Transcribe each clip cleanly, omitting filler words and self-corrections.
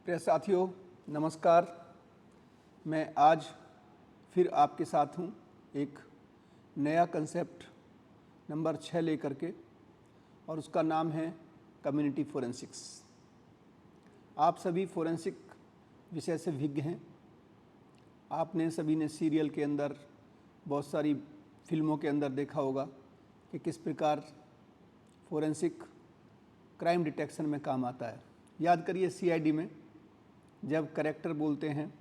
प्रिय साथियों, नमस्कार। मैं आज फिर आपके साथ हूँ एक नया कंसेप्ट नंबर 6 लेकर के, और उसका नाम है कम्युनिटी फोरेंसिक्स। आप सभी फोरेंसिक विषय से विज्ञ हैं। आपने सभी ने सीरियल के अंदर, बहुत सारी फिल्मों के अंदर देखा होगा कि किस प्रकार फोरेंसिक क्राइम डिटेक्शन में काम आता है। याद करिए, सीआईडी में जब करेक्टर बोलते हैं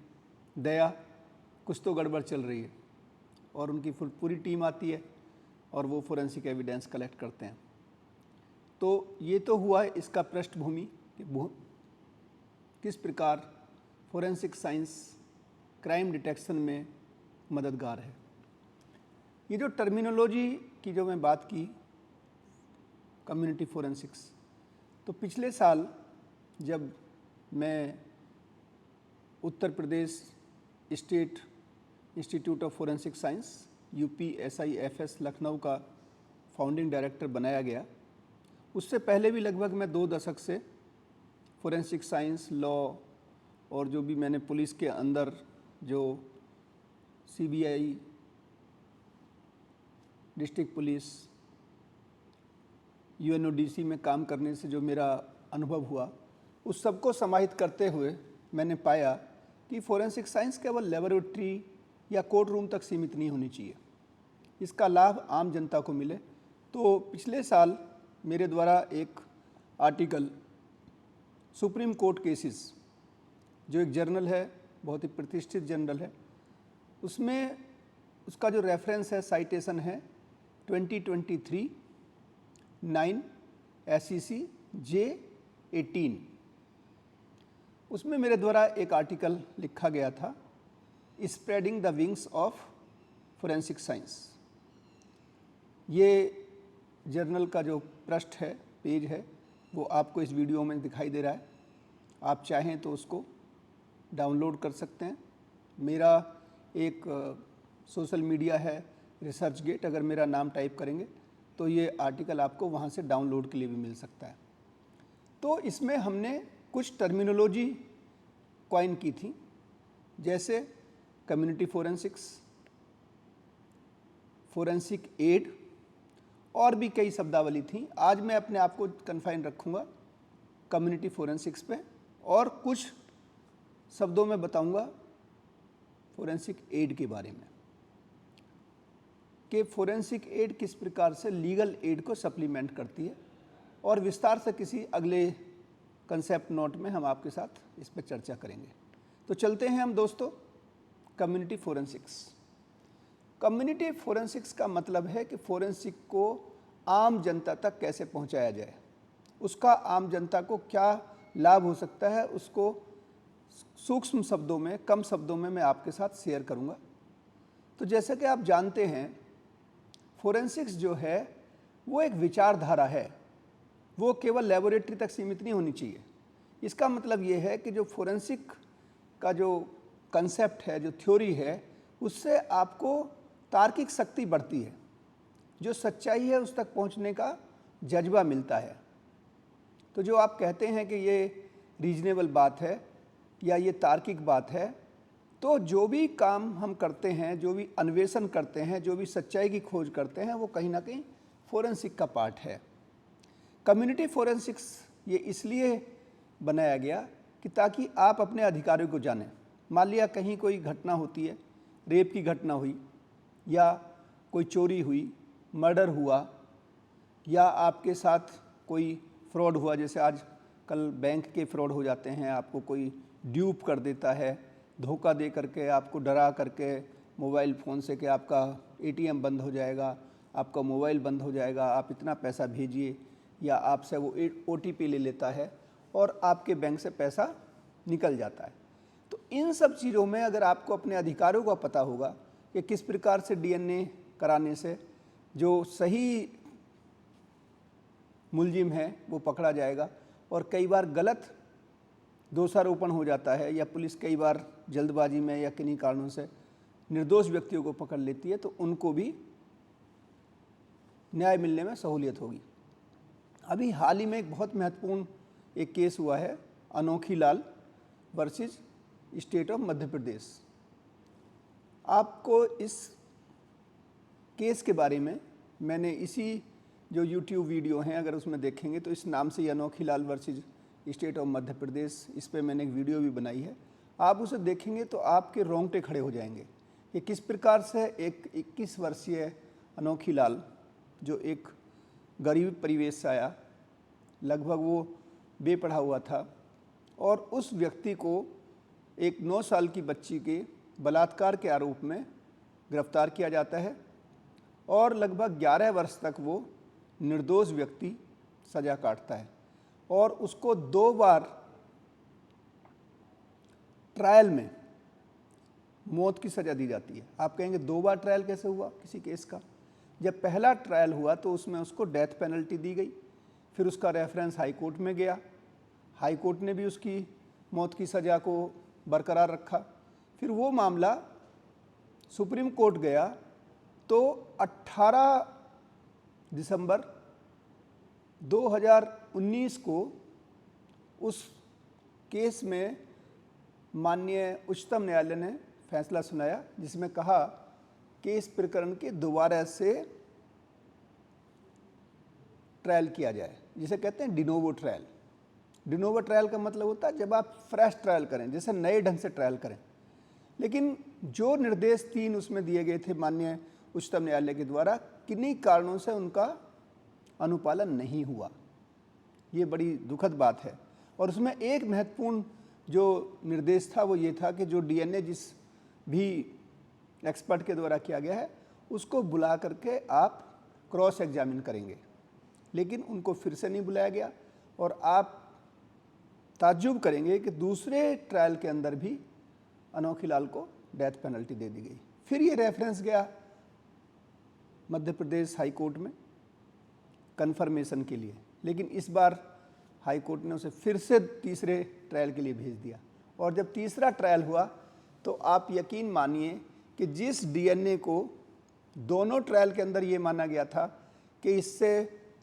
दया, कुछ तो गड़बड़ चल रही है, और उनकी पूरी टीम आती है और वो फोरेंसिक एविडेंस कलेक्ट करते हैं। तो ये तो हुआ है इसका पृष्ठभूमि कि किस प्रकार फोरेंसिक साइंस क्राइम डिटेक्शन में मददगार है। ये जो टर्मिनोलॉजी की जो मैं बात की, कम्युनिटी फोरेंसिक्स, तो पिछले साल जब मैं Uttar Pradesh state institute of forensic science UPSIFS Lucknow का फाउंडिंग डायरेक्टर बनाया गया, उससे पहले भी लगभग मैं 2 दशक से फोरेंसिक साइंस, लॉ और जो भी मैंने पुलिस के अंदर जो CBI, डिस्ट्रिक्ट पुलिस, UNODC में काम करने से जो मेरा अनुभव हुआ, उस सबको समाहित करते हुए मैंने पाया कि फोरेंसिक साइंस केवल लेबोरेटरी या कोर्ट रूम तक सीमित नहीं होनी चाहिए, इसका लाभ आम जनता को मिले। तो पिछले साल मेरे द्वारा एक आर्टिकल सुप्रीम कोर्ट केसेस, जो एक जर्नल है, बहुत ही प्रतिष्ठित जर्नल है, उसमें उसका जो रेफरेंस है, साइटेशन है 2023 9 SEC J18। उसमें मेरे द्वारा एक आर्टिकल लिखा गया था, spreading the wings of forensic science. ये जर्नल का जो पृष्ठ है, पेज है, वो आपको इस वीडियो में दिखाई दे रहा है। आप चाहें तो उसको डाउनलोड कर सकते हैं। मेरा एक सोशल मीडिया है रिसर्च गेट, अगर मेरा नाम टाइप करेंगे तो ये आर्टिकल आपको वहाँ से डाउनलोड के लिए भी मिल सकता है। तो इसमें हमने कुछ टर्मिनोलॉजी कॉइन की थी, जैसे कम्युनिटी फोरेंसिक्स, फोरेंसिक एड, और भी कई शब्दावली थी। आज मैं अपने आप को कन्फाइन रखूँगा कम्युनिटी फोरेंसिक्स पे, और कुछ शब्दों में बताऊँगा फोरेंसिक एड के बारे में कि फोरेंसिक एड किस प्रकार से लीगल एड को सप्लीमेंट करती है, और विस्तार से किसी अगले कंसेप्ट नोट में हम आपके साथ इस पर चर्चा करेंगे। तो चलते हैं हम दोस्तों, कम्युनिटी फोरेंसिक्स। कम्युनिटी फोरेंसिक्स का मतलब है कि फोरेंसिक को आम जनता तक कैसे पहुंचाया जाए, उसका आम जनता को क्या लाभ हो सकता है, उसको सूक्ष्म शब्दों में, कम शब्दों में मैं आपके साथ शेयर करूंगा। तो जैसे कि आप जानते हैं, फोरेंसिक्स जो है वो एक विचारधारा है, वो केवल लेबोरेटरी तक सीमित नहीं होनी चाहिए। इसका मतलब ये है कि जो फोरेंसिक का जो कंसेप्ट है, जो थ्योरी है, उससे आपको तार्किक शक्ति बढ़ती है, जो सच्चाई है उस तक पहुंचने का जज्बा मिलता है। तो जो आप कहते हैं कि ये रीजनेबल बात है या ये तार्किक बात है, तो जो भी काम हम करते हैं, जो भी अन्वेषण करते हैं, जो भी सच्चाई की खोज करते हैं, वो कहीं ना कहीं फोरेंसिक का पार्ट है। कम्युनिटी फोरेंसिक्स ये इसलिए बनाया गया कि ताकि आप अपने अधिकारों को जानें। मान लिया कहीं कोई घटना होती है, रेप की घटना हुई, या कोई चोरी हुई, मर्डर हुआ, या आपके साथ कोई फ्रॉड हुआ, जैसे आज कल बैंक के फ्रॉड हो जाते हैं, आपको कोई ड्यूप कर देता है, धोखा दे करके, आपको डरा करके मोबाइल फ़ोन से कि आपका ATM बंद हो जाएगा, आपका मोबाइल बंद हो जाएगा, आप इतना पैसा भेजिए, या आपसे वो OTP ले लेता है और आपके बैंक से पैसा निकल जाता है। तो इन सब चीज़ों में अगर आपको अपने अधिकारों का पता होगा कि किस प्रकार से DNA कराने से जो सही मुलजिम है वो पकड़ा जाएगा, और कई बार गलत दोषारोपण हो जाता है, या पुलिस कई बार जल्दबाजी में या किन्हीं कारणों से निर्दोष व्यक्तियों को पकड़ लेती है, तो उनको भी न्याय मिलने में सहूलियत होगी। अभी हाल ही में एक बहुत महत्वपूर्ण एक केस हुआ है, अनोखी लाल, versus state of Madhya Pradesh. आपको इस केस के बारे में मैंने इसी जो YouTube वीडियो हैं अगर उसमें देखेंगे तो इस नाम से, अनोखी लाल versus state of Madhya Pradesh, इस पे मैंने एक वीडियो भी बनाई है। आप उसे देखेंगे तो आपके रोंगटे खड़े हो जाएंगे कि किस प्रकार से एक 21 वर्षीय अनोखी लाल जो एक गरीब परिवेश से आया, लगभग वो बेपढ़ा हुआ था, और उस व्यक्ति को एक 9 साल की बच्ची के बलात्कार के आरोप में गिरफ्तार किया जाता है और लगभग 11 वर्ष तक वो निर्दोष व्यक्ति सज़ा काटता है और उसको 2 बार ट्रायल में मौत की सज़ा दी जाती है। आप कहेंगे 2 बार ट्रायल कैसे हुआ किसी केस का? जब पहला ट्रायल हुआ तो उसमें उसको डेथ पेनल्टी दी गई, फिर उसका रेफरेंस हाई कोर्ट में गया, हाई कोर्ट ने भी उसकी मौत की सज़ा को बरकरार रखा, फिर वो मामला सुप्रीम कोर्ट गया तो 18 दिसंबर 2019 को उस केस में माननीय उच्चतम न्यायालय ने फैसला सुनाया जिसमें कहा कि इस प्रकरण के दोबारा से ट्रायल किया जाए, जिसे कहते हैं डिनोवो ट्रायल। डिनोवो ट्रायल का मतलब होता है जब आप फ्रेश ट्रायल करें, जैसे नए ढंग से ट्रायल करें। लेकिन जो निर्देश 3 उसमें दिए गए थे माननीय उच्चतम न्यायालय के द्वारा, किन्हीं कारणों से उनका अनुपालन नहीं हुआ। ये बड़ी दुखद बात है। और उसमें एक महत्वपूर्ण जो निर्देश था वो ये था कि जो डीएनए जिस भी एक्सपर्ट के द्वारा किया गया है उसको बुला करके आप क्रॉस एग्जामिन करेंगे, लेकिन उनको फिर से नहीं बुलाया गया और आप ताज्जुब करेंगे कि दूसरे ट्रायल के अंदर भी अनोखी लाल को डेथ पेनल्टी दे दी गई। फिर ये रेफरेंस गया मध्य प्रदेश हाई कोर्ट में कन्फर्मेशन के लिए, लेकिन इस बार हाई कोर्ट ने उसे फिर से तीसरे ट्रायल के लिए भेज दिया। और जब तीसरा ट्रायल हुआ तो आप यकीन मानिए कि जिस डीएनए को दोनों ट्रायल के अंदर ये माना गया था कि इससे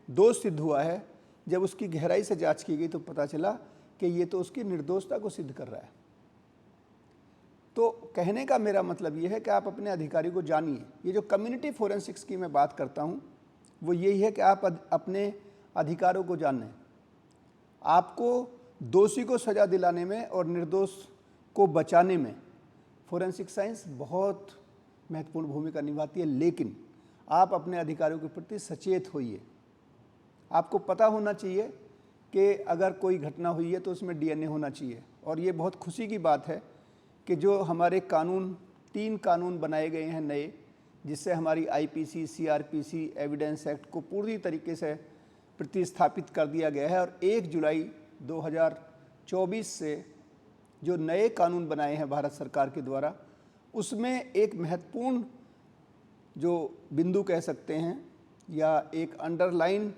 दोष सिद्ध हुआ है, जब उसकी गहराई से जांच की गई तो पता चला कि ये तो उसकी निर्दोषता को सिद्ध कर रहा है। तो कहने का मेरा मतलब ये है कि आप अपने अधिकारी को जानिए। ये जो कम्युनिटी फोरेंसिक्स की मैं बात करता हूँ वो यही है कि आप अपने अधिकारों को जानें। आपको दोषी को सज़ा दिलाने में और निर्दोष को बचाने में फोरेंसिक साइंस बहुत महत्वपूर्ण भूमिका निभाती है, लेकिन आप अपने अधिकारियों के प्रति सचेत होइए। आपको पता होना चाहिए कि अगर कोई घटना हुई है तो उसमें डीएनए होना चाहिए। और ये बहुत खुशी की बात है कि जो हमारे कानून 3 कानून बनाए गए हैं नए, जिससे हमारी आईपीसी, सीआरपीसी, एविडेंस एक्ट को पूरी तरीके से प्रतिस्थापित कर दिया गया है। और 1 जुलाई 2024 से जो नए कानून बनाए हैं भारत सरकार के द्वारा, उसमें एक महत्वपूर्ण जो बिंदु कह सकते हैं या एक अंडरलाइन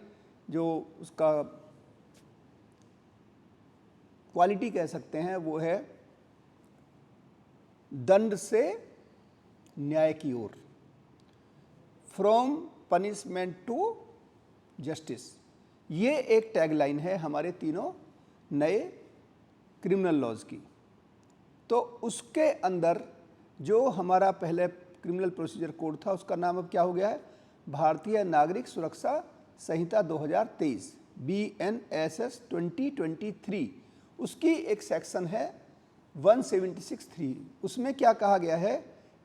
जो उसका क्वालिटी कह सकते हैं वो है दंड से न्याय की ओर, फ्रॉम पनिशमेंट टू जस्टिस। ये एक टैगलाइन है हमारे तीनों नए क्रिमिनल लॉज की। तो उसके अंदर जो हमारा पहले क्रिमिनल प्रोसीजर कोड था उसका नाम अब क्या हो गया है? भारतीय नागरिक सुरक्षा संहिता 2023 BNSS 2023। उसकी एक सेक्शन है 176(3). उसमें क्या कहा गया है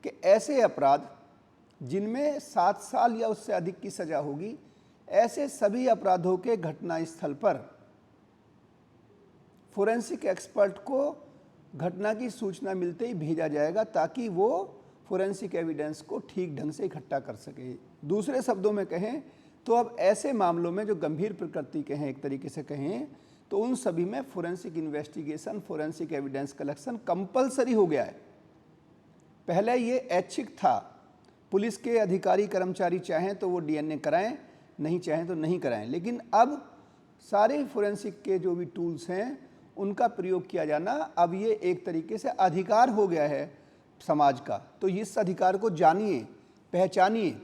कि ऐसे अपराध जिनमें 7 साल या उससे अधिक की सज़ा होगी, ऐसे सभी अपराधों के घटनास्थल पर फोरेंसिक एक्सपर्ट को घटना की सूचना मिलते ही भेजा जाएगा ताकि वो फोरेंसिक एविडेंस को ठीक ढंग से इकट्ठा कर सके। दूसरे शब्दों में कहें तो अब ऐसे मामलों में जो गंभीर प्रकृति के हैं, एक तरीके से कहें तो उन सभी में forensic investigation, forensic evidence collection compulsory हो गया है। पहले ये ऐच्छिक था, पुलिस के अधिकारी कर्मचारी चाहें तो वो डीएनए कराएं, नहीं चाहें तो नहीं कराएं। लेकिन अब सारे फोरेंसिक के जो भी टूल्स हैं उनका प्रयोग किया जाना अब ये एक तरीके से अधिकार हो गया है समाज का। तो इस अधिकार को जानिए, पहचानिए।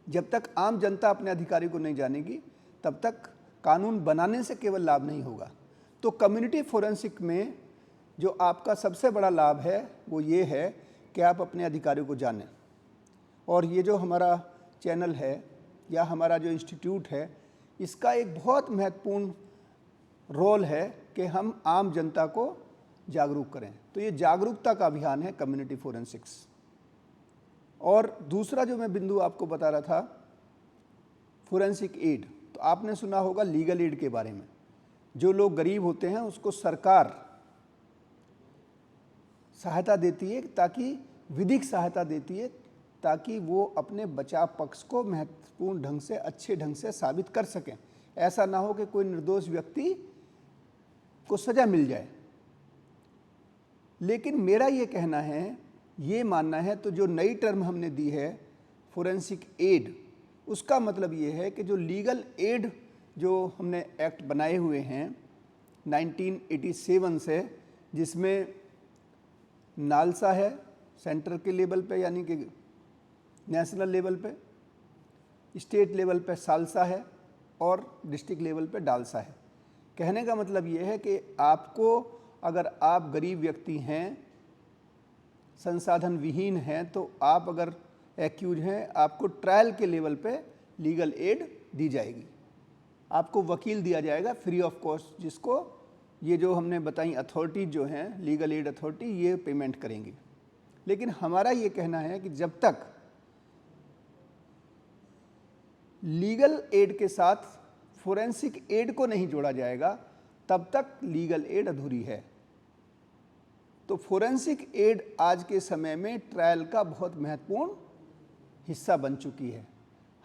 जब तक आम जनता अपने अधिकारी को नहीं जानेगी तब तक कानून बनाने से केवल लाभ नहीं होगा। तो कम्युनिटी फोरेंसिक में जो आपका सबसे बड़ा लाभ है वो ये है कि आप अपने अधिकारियों को जानें। और ये जो हमारा चैनल है या हमारा जो इंस्टीट्यूट है, इसका एक बहुत महत्वपूर्ण रोल है कि हम आम जनता को जागरूक करें। तो ये जागरूकता का अभियान है कम्युनिटी फोरेंसिक्स। और दूसरा जो मैं बिंदु आपको बता रहा था, फोरेंसिक एड, तो आपने सुना होगा लीगल एड के बारे में। जो लोग गरीब होते हैं उसको सरकार सहायता देती है, ताकि विधिक सहायता देती है, ताकि वो अपने बचाव पक्ष को महत्वपूर्ण ढंग से, अच्छे ढंग से साबित कर सकें। ऐसा ना हो कि कोई निर्दोष व्यक्ति को सजा मिल जाए। लेकिन मेरा ये कहना है, ये मानना है, तो जो नई टर्म हमने दी है फोरेंसिक एड, उसका मतलब ये है कि जो लीगल एड जो हमने एक्ट बनाए हुए हैं 1987 से, जिसमें नालसा है सेंटर के लेवल पे, यानी कि नेशनल लेवल पे, स्टेट लेवल पे सालसा है और डिस्ट्रिक्ट लेवल पे डालसा है। कहने का मतलब ये है कि आपको, अगर आप गरीब व्यक्ति हैं, संसाधन विहीन हैं, तो आप अगर एक्यूज हैं, आपको ट्रायल के लेवल पे लीगल एड दी जाएगी। आपको वकील दिया जाएगा फ्री ऑफ कॉस्ट, जिसको ये जो हमने बताई अथॉरिटी जो हैं, लीगल एड अथॉरिटी, ये पेमेंट करेंगी। लेकिन हमारा ये कहना है कि जब तक लीगल एड के साथ फोरेंसिक एड को नहीं जोड़ा जाएगा, तब तक लीगल एड अधूरी है। तो फोरेंसिक एड आज के समय में ट्रायल का बहुत महत्वपूर्ण हिस्सा बन चुकी है।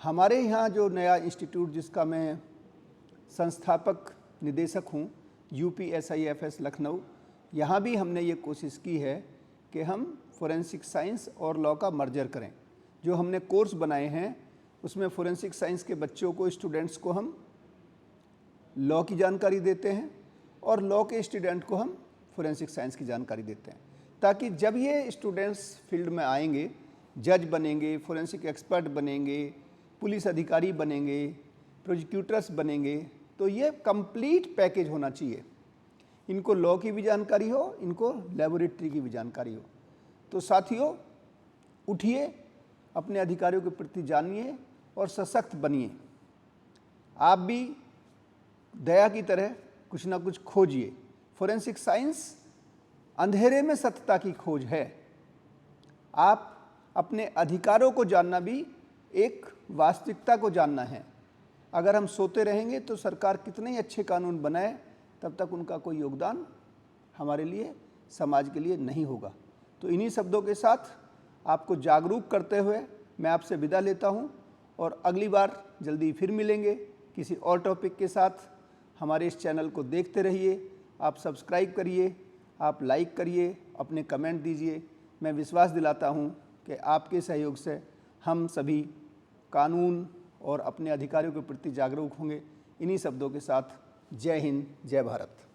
हमारे यहाँ जो नया इंस्टीट्यूट, जिसका मैं संस्थापक निदेशक हूँ, UPSIFS लखनऊ, यहाँ भी हमने ये कोशिश की है कि हम फोरेंसिक साइंस और लॉ का मर्जर करें। जो हमने कोर्स बनाए हैं उसमें फोरेंसिक साइंस के बच्चों को, स्टूडेंट्स को हम लॉ की जानकारी देते हैं और लॉ के स्टूडेंट को हम फोरेंसिक साइंस की जानकारी देते हैं, ताकि जब ये स्टूडेंट्स फील्ड में आएंगे, जज बनेंगे, फोरेंसिक एक्सपर्ट बनेंगे, पुलिस अधिकारी बनेंगे, प्रोसिक्यूटर्स बनेंगे, तो ये कंप्लीट पैकेज होना चाहिए। इनको लॉ की भी जानकारी हो, इनको लेबोरेटरी की भी जानकारी हो। तो साथियों, उठिए, अपने अधिकारियों के प्रति जानिए और सशक्त बनिए। आप भी दया की तरह कुछ ना कुछ खोजिए। फोरेंसिक साइंस अंधेरे में सत्यता की खोज है। आप अपने अधिकारों को जानना भी एक वास्तविकता को जानना है। अगर हम सोते रहेंगे तो सरकार कितने ही अच्छे कानून बनाए, तब तक उनका कोई योगदान हमारे लिए, समाज के लिए नहीं होगा। तो इन्हीं शब्दों के साथ आपको जागरूक करते हुए मैं आपसे विदा लेता हूं, और अगली बार जल्दी फिर मिलेंगे किसी और टॉपिक के साथ। हमारे इस चैनल को देखते रहिए, आप सब्सक्राइब करिए, आप लाइक करिए, अपने कमेंट दीजिए। मैं विश्वास दिलाता हूं कि आपके सहयोग से हम सभी कानून और अपने अधिकारियों के प्रति जागरूक होंगे। इन्हीं शब्दों के साथ जय हिंद, जय भारत।